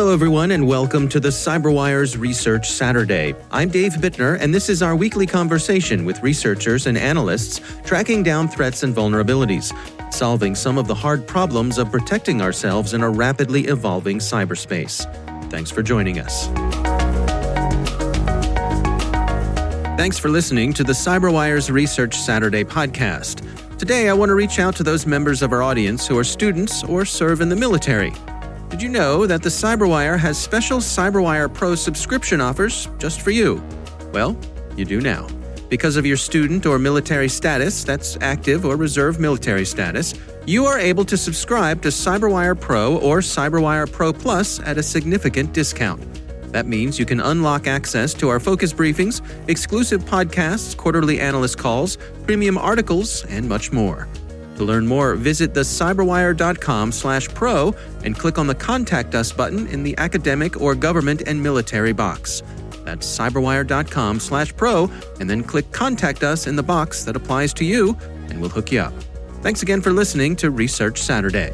Hello, everyone, and welcome to the CyberWire's Research Saturday. I'm Dave Bittner, and this is our weekly conversation with researchers and analysts tracking down threats and vulnerabilities, solving some of the hard problems of protecting ourselves in a rapidly evolving cyberspace. Thanks for joining us. Thanks for listening to the CyberWire's Research Saturday podcast. Today, I want to reach out to those members of our audience who are students or serve in the military. Did you know that the CyberWire has special CyberWire Pro subscription offers just for you? Well, you do now. Because of your student or military status, that's active or reserve military status, you are able to subscribe to CyberWire Pro or CyberWire Pro Plus at a significant discount. That means you can unlock access to our focus briefings, exclusive podcasts, quarterly analyst calls, premium articles, and much more. To learn more, visit the cyberwire.com/pro and click on the Contact Us button in the academic or government and military box. That's cyberwire.com/pro and then click Contact Us in the box that applies to you and we'll hook you up. Thanks again for listening to Research Saturday.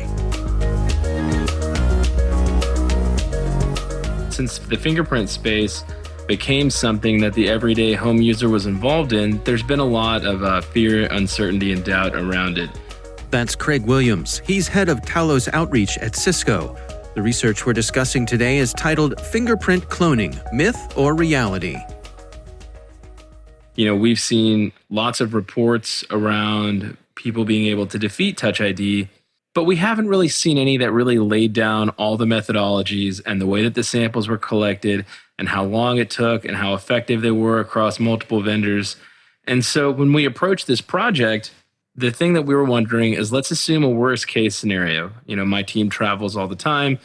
Since the fingerprint space became something that the everyday home user was involved in, there's been a lot of fear, uncertainty, and doubt around it. That's Craig Williams. He's head of Talos outreach at Cisco. The research we're discussing today is titled Fingerprint Cloning, Myth or Reality? You know, we've seen lots of reports around people being able to defeat Touch ID, but we haven't really seen any that really laid down all the methodologies and the way that the samples were collected and how long it took and how effective they were across multiple vendors. And so when we approached this project, the thing that we were wondering is, let's assume a worst case scenario. You know, my team travels all the time,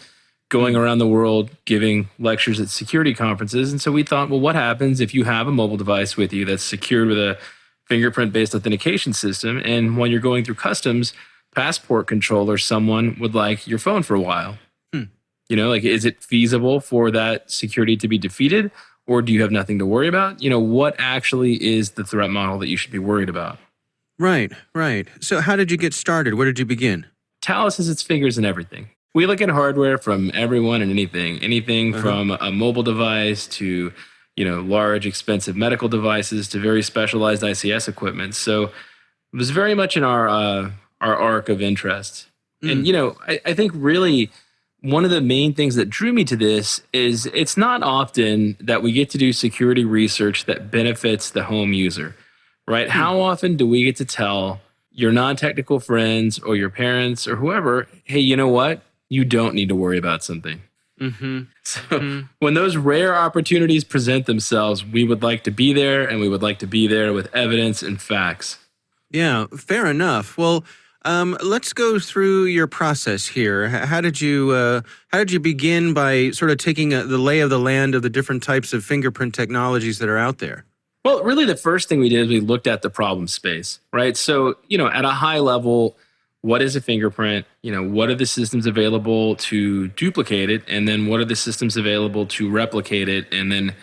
going around the world, giving lectures at security conferences. And so we thought, well, what happens if you have a mobile device with you that's secured with a fingerprint-based authentication system, and when you're going through customs, passport control or someone would like your phone for a while? You know, like, is it feasible for that security to be defeated, or do you have nothing to worry about? You know, what actually is the threat model that you should be worried about? Right. So how did you get started? Where did you begin? Talos has its fingers in everything. We look at hardware from everyone and anything from a mobile device to, you know, large, expensive medical devices to very specialized ICS equipment. So it was very much in our arc of interest. And, you know, I think really one of the main things that drew me to this is it's not often that we get to do security research that benefits the home user. Right? How often do we get to tell your non-technical friends or your parents or whoever, hey, you know what? You don't need to worry about something. So when those rare opportunities present themselves, we would like to be there, and we would like to be there with evidence and facts. Yeah, fair enough. Well, let's go through your process here. How did you begin by sort of taking the lay of the land of the different types of fingerprint technologies that are out there? Well, really, the first thing we did is we looked at the problem space, right? So, you know, at a high level, what is a fingerprint? You know, what are the systems available to duplicate it? And then what are the systems available to replicate it? And then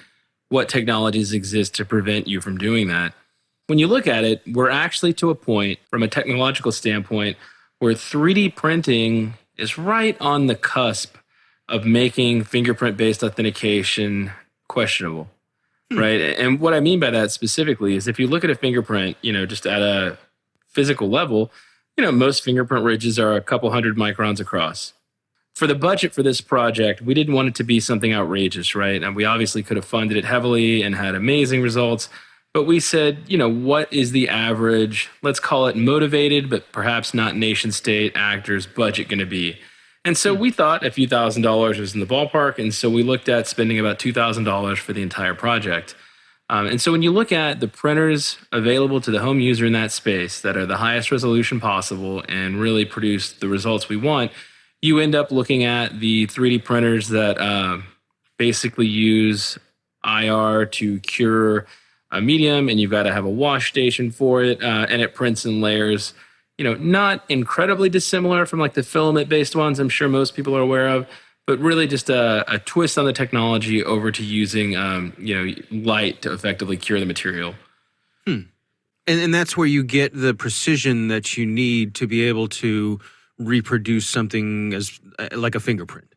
what technologies exist to prevent you from doing that? When you look at it, we're actually to a point from a technological standpoint where 3D printing is right on the cusp of making fingerprint-based authentication questionable. Right. And what I mean by that specifically is if you look at a fingerprint, you know, just at a physical level, you know, most fingerprint ridges are a couple hundred microns across. For the budget for this project, we didn't want it to be something outrageous, right? And we obviously could have funded it heavily and had amazing results. But we said, you know, what is the average, let's call it motivated, but perhaps not nation state actors budget going to be? And so we thought a few $1,000s was in the ballpark. And so we looked at spending about $2,000 for the entire project. And so when you look at the printers available to the home user in that space that are the highest resolution possible and really produce the results we want, you end up looking at the 3D printers that basically use IR to cure a medium, and you've got to have a wash station for it, and it prints in layers. You know, not incredibly dissimilar from like the filament-based ones I'm sure most people are aware of, but really just a twist on the technology over to using, light to effectively cure the material. And that's where you get the precision that you need to be able to reproduce something as like a fingerprint.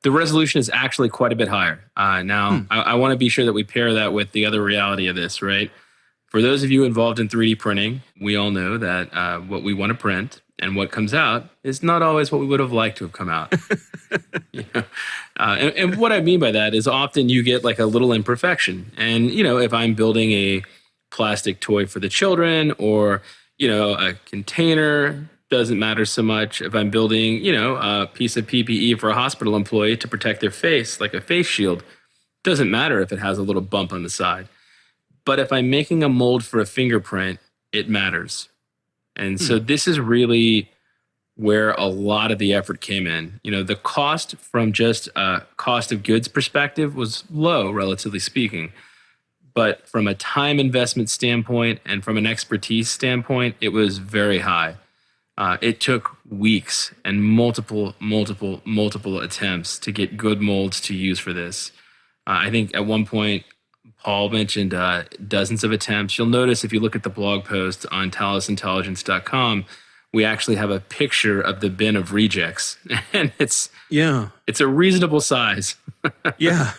The resolution is actually quite a bit higher. Now, I want to be sure that we pair that with the other reality of this, right? For those of you involved in 3D printing, we all know that what we want to print and what comes out is not always what we would have liked to have come out. You know? And what I mean by that is often you get like a little imperfection. And, if I'm building a plastic toy for the children or, a container, doesn't matter so much. If I'm building, a piece of PPE for a hospital employee to protect their face, like a face shield, doesn't matter if it has a little bump on the side. But if I'm making a mold for a fingerprint, it matters. And so this is really where a lot of the effort came in. The cost from just a cost of goods perspective was low, relatively speaking. But from a time investment standpoint and from an expertise standpoint, it was very high. It took weeks and multiple attempts to get good molds to use for this. I think at one point, Paul mentioned dozens of attempts. You'll notice if you look at the blog post on talosintelligence.com, we actually have a picture of the bin of rejects, and it's a reasonable size. yeah,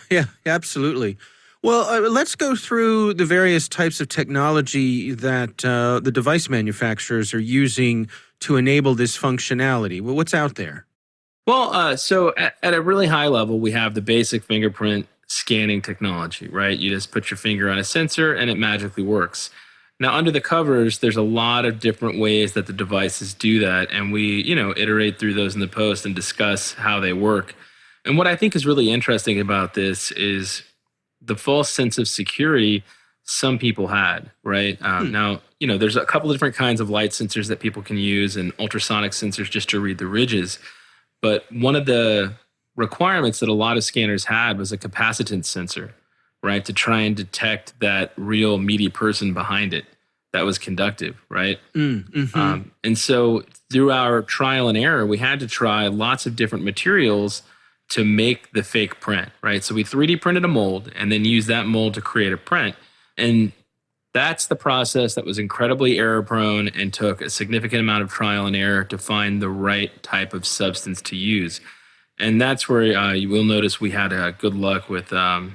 absolutely. Well, let's go through the various types of technology that the device manufacturers are using to enable this functionality. Well, what's out there? Well, so at a really high level, we have the basic fingerprint scanning technology, right? You just put your finger on a sensor and it magically works. Now, under the covers, there's a lot of different ways that the devices do that. And we, iterate through those in the post and discuss how they work. And what I think is really interesting about this is the false sense of security some people had, right? Now, there's a couple of different kinds of light sensors that people can use and ultrasonic sensors just to read the ridges. But one of the requirements that a lot of scanners had was a capacitance sensor, right? To try and detect that real meaty person behind it that was conductive, right? And so through our trial and error, we had to try lots of different materials to make the fake print, right? So we 3D printed a mold and then used that mold to create a print. And that's the process that was incredibly error prone and took a significant amount of trial and error to find the right type of substance to use. And that's where you will notice we had good luck with, I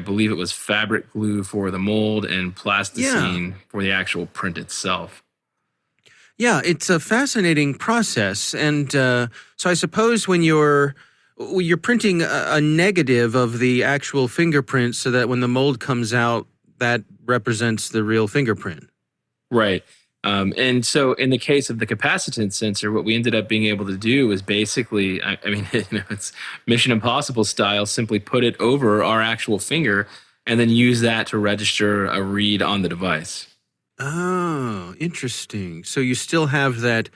believe it was fabric glue for the mold and plasticine for the actual print itself. Yeah, it's a fascinating process. And so I suppose when you're printing a negative of the actual fingerprint so that when the mold comes out, that represents the real fingerprint. Right. And so in the case of the capacitance sensor, what we ended up being able to do was basically, it's Mission Impossible style, simply put it over our actual finger and then use that to register a read on the device. Oh, interesting. So you still have that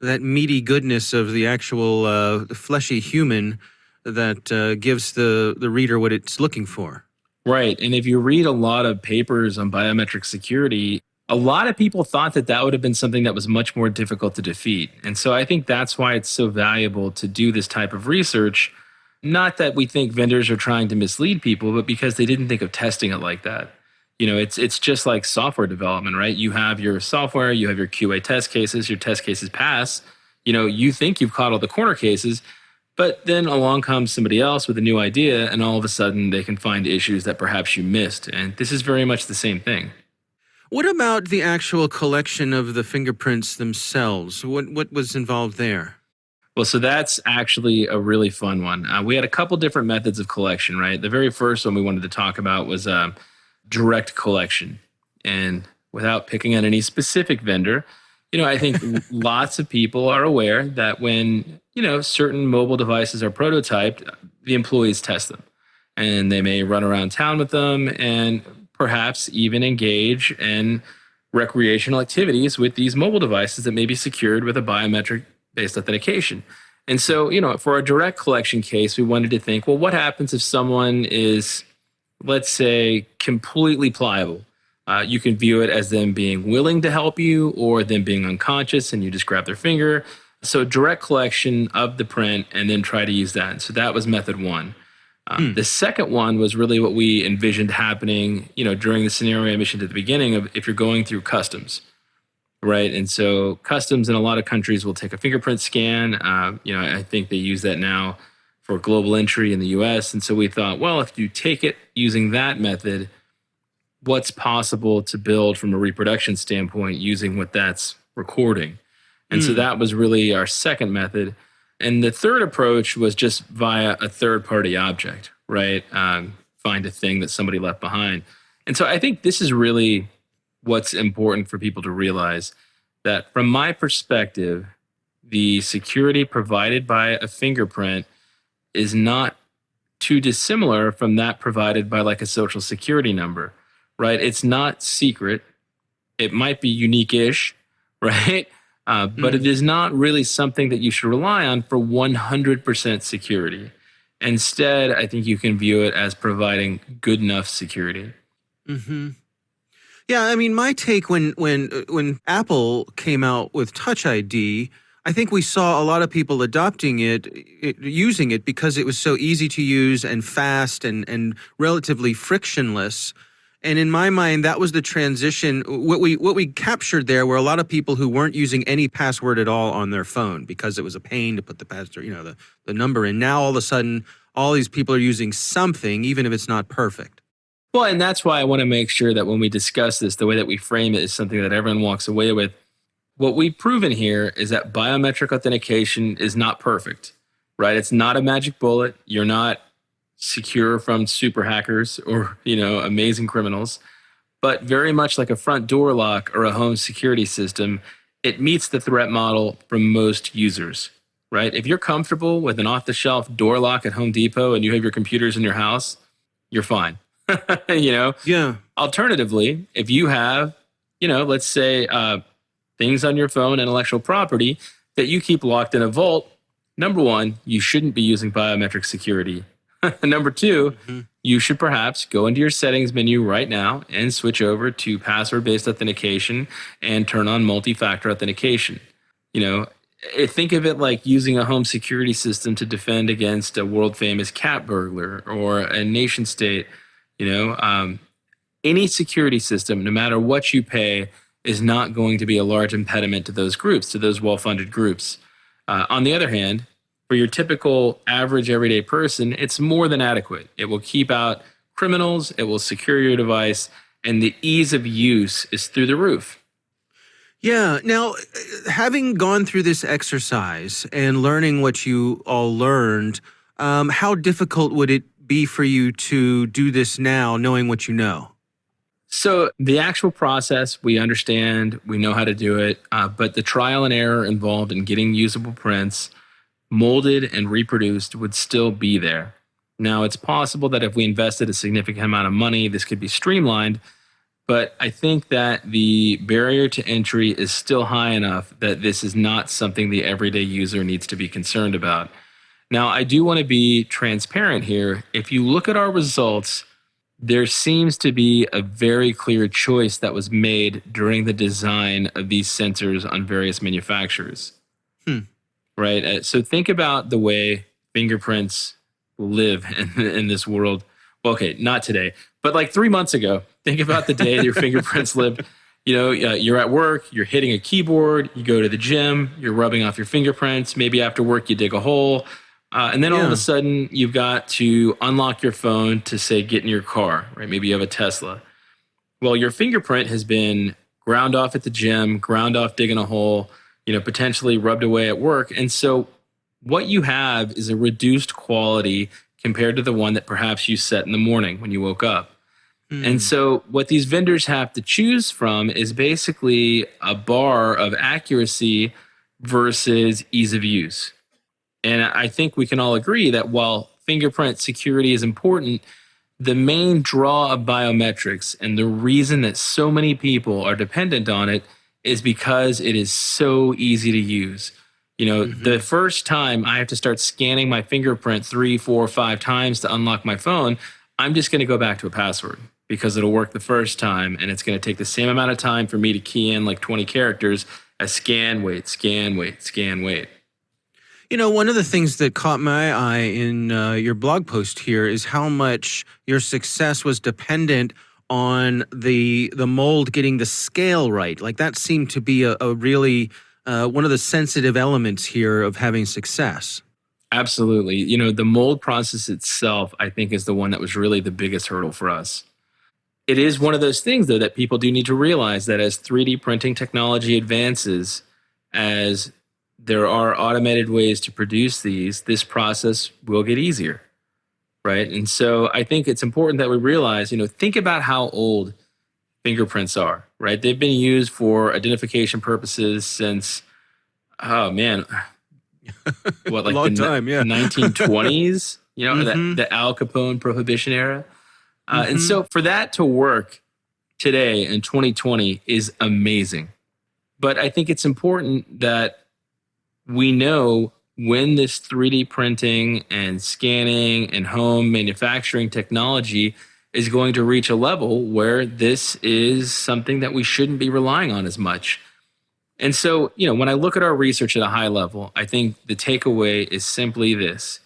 meaty goodness of the actual fleshy human that gives the reader what it's looking for. Right. And if you read a lot of papers on biometric security, a lot of people thought that would have been something that was much more difficult to defeat. And so I think that's why it's so valuable to do this type of research. Not that we think vendors are trying to mislead people, but because they didn't think of testing it like that. It's just like software development, right? You have your software, you have your QA test cases, your test cases pass. You think you've caught all the corner cases, but then along comes somebody else with a new idea, and all of a sudden they can find issues that perhaps you missed. And this is very much the same thing. What about the actual collection of the fingerprints themselves? What was involved there? Well, so that's actually a really fun one. We had a couple different methods of collection, right? The very first one we wanted to talk about was direct collection. And without picking on any specific vendor, I think lots of people are aware that when, certain mobile devices are prototyped, the employees test them. And they may run around town with them and perhaps even engage in recreational activities with these mobile devices that may be secured with a biometric-based authentication. And so, for a direct collection case, we wanted to think, well, what happens if someone is, let's say, completely pliable? You can view it as them being willing to help you or them being unconscious and you just grab their finger. So direct collection of the print and then try to use that. So that was method one. The second one was really what we envisioned happening, during the scenario I mentioned at the beginning of if you're going through customs, right? And so customs in a lot of countries will take a fingerprint scan. I think they use that now for global entry in the US. And so we thought, well, if you take it using that method, what's possible to build from a reproduction standpoint using what that's recording? And so that was really our second method. And the third approach was just via a third-party object, right? Find a thing that somebody left behind. And so I think this is really what's important for people to realize, that from my perspective, the security provided by a fingerprint is not too dissimilar from that provided by like a social security number, right? It's not secret. It might be unique-ish, right? But it is not really something that you should rely on for 100% security. Instead, I think you can view it as providing good enough security. Mm-hmm. Yeah, I mean, my take when Apple came out with Touch ID, I think we saw a lot of people adopting using it because it was so easy to use and fast and relatively frictionless. And in my mind, that was the transition. What we captured there were a lot of people who weren't using any password at all on their phone because it was a pain to put the password, the number in. Now all of a sudden, all these people are using something, even if it's not perfect. Well, and that's why I want to make sure that when we discuss this, the way that we frame it is something that everyone walks away with. What we've proven here is that biometric authentication is not perfect, right? It's not a magic bullet. You're not secure from super hackers or, amazing criminals. But very much like a front door lock or a home security system, it meets the threat model for most users, right? If you're comfortable with an off-the-shelf door lock at Home Depot and you have your computers in your house, you're fine. Yeah. Alternatively, if you have, let's say things on your phone, intellectual property that you keep locked in a vault, number one, you shouldn't be using biometric security. Number two, you should perhaps go into your settings menu right now and switch over to password-based authentication and turn on multi-factor authentication. Think of it like using a home security system to defend against a world-famous cat burglar or a nation state. Any security system, no matter what you pay, is not going to be a large impediment to those groups, to those well-funded groups. On the other hand, for your typical average everyday person, it's more than adequate. It will keep out criminals, it will secure your device, and the ease of use is through the roof. Yeah. Now, having gone through this exercise and learning what you all learned, how difficult would it be for you to do this now, knowing what you know? So the actual process, we understand, we know how to do it, but the trial and error involved in getting usable prints molded and reproduced would still be there. Now, it's possible that if we invested a significant amount of money, this could be streamlined, but I think that the barrier to entry is still high enough that this is not something the everyday user needs to be concerned about. Now, I do want to be transparent here. If you look at our results, there seems to be a very clear choice that was made during the design of these sensors on various manufacturers. Right? So think about the way fingerprints live in this world. Well, okay, not today, but like 3 months ago. Think about the day your fingerprints lived. You're at work, you're hitting a keyboard, you go to the gym, you're rubbing off your fingerprints. Maybe after work, you dig a hole. And then all of a sudden, you've got to unlock your phone to, say, get in your car, right? Maybe you have a Tesla. Well, your fingerprint has been ground off at the gym, ground off digging a hole, potentially rubbed away at work. And so what you have is a reduced quality compared to the one that perhaps you set in the morning when you woke up. And so what these vendors have to choose from is basically a bar of accuracy versus ease of use. And I think we can all agree that while fingerprint security is important, the main draw of biometrics and the reason that so many people are dependent on it is because it is so easy to use. The first time I have to start scanning my fingerprint 3, 4, 5 times to unlock my phone, I'm just going to go back to a password because it'll work the first time, and it's going to take the same amount of time for me to key in like 20 characters as scan, wait, scan, wait, scan, wait. One of the things that caught my eye in your blog post here is how much your success was dependent on the mold getting the scale right. Like that seemed to be a really one of the sensitive elements here of having success. Absolutely. The mold process itself, I think, is the one that was really the biggest hurdle for us. It is one of those things, though, that people do need to realize that as 3D printing technology advances, as there are automated ways to produce these, this process will get easier, right? And so I think it's important that we realize, think about how old fingerprints are, right? They've been used for identification purposes since, oh man, what, like long time, yeah. 1920s, the Al Capone prohibition era. And so for that to work today in 2020 is amazing. But I think it's important that we know when this 3D printing and scanning and home manufacturing technology is going to reach a level where this is something that we shouldn't be relying on as much. And so, when I look at our research at a high level, I think the takeaway is simply this.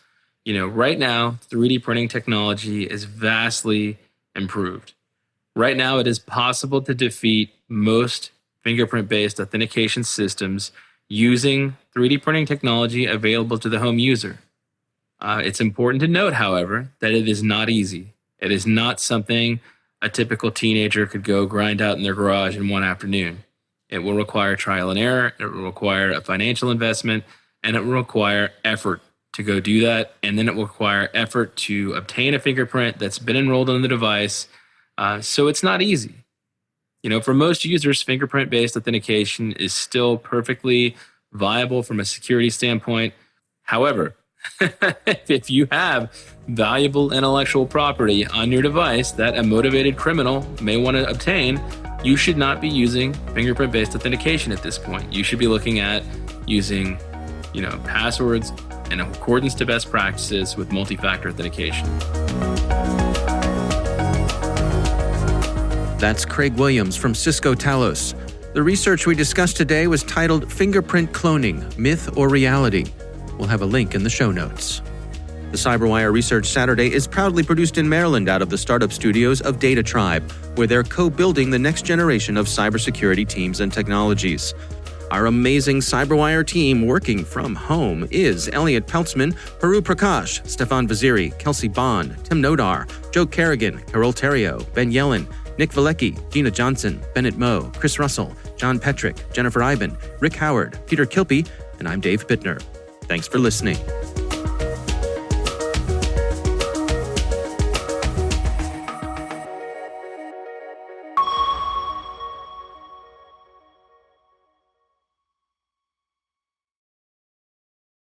Right now, 3D printing technology is vastly improved. Right now, it is possible to defeat most fingerprint-based authentication systems using 3D printing technology available to the home user. It's important to note, however, that it is not easy. It is not something a typical teenager could go grind out in their garage in one afternoon. It will require trial and error, it will require a financial investment, and it will require effort to go do that. And then it will require effort to obtain a fingerprint that's been enrolled on the device. So it's not easy. For most users, fingerprint-based authentication is still perfectly viable from a security standpoint. However, if you have valuable intellectual property on your device that a motivated criminal may want to obtain, you should not be using fingerprint-based authentication at this point. You should be looking at using, passwords in accordance to best practices with multi-factor authentication. That's Craig Williams from Cisco Talos. The research we discussed today was titled Fingerprint Cloning, Myth or Reality. We'll have a link in the show notes. The CyberWire Research Saturday is proudly produced in Maryland out of the startup studios of Data Tribe, where they're co-building the next generation of cybersecurity teams and technologies. Our amazing CyberWire team working from home is Elliot Peltzman, Haru Prakash, Stefan Vaziri, Kelsey Bond, Tim Nodar, Joe Kerrigan, Carol Terrio, Ben Yellen, Nick Valecki, Gina Johnson, Bennett Moe, Chris Russell, John Petrick, Jennifer Iben, Rick Howard, Peter Kilpie, and I'm Dave Bittner. Thanks for listening.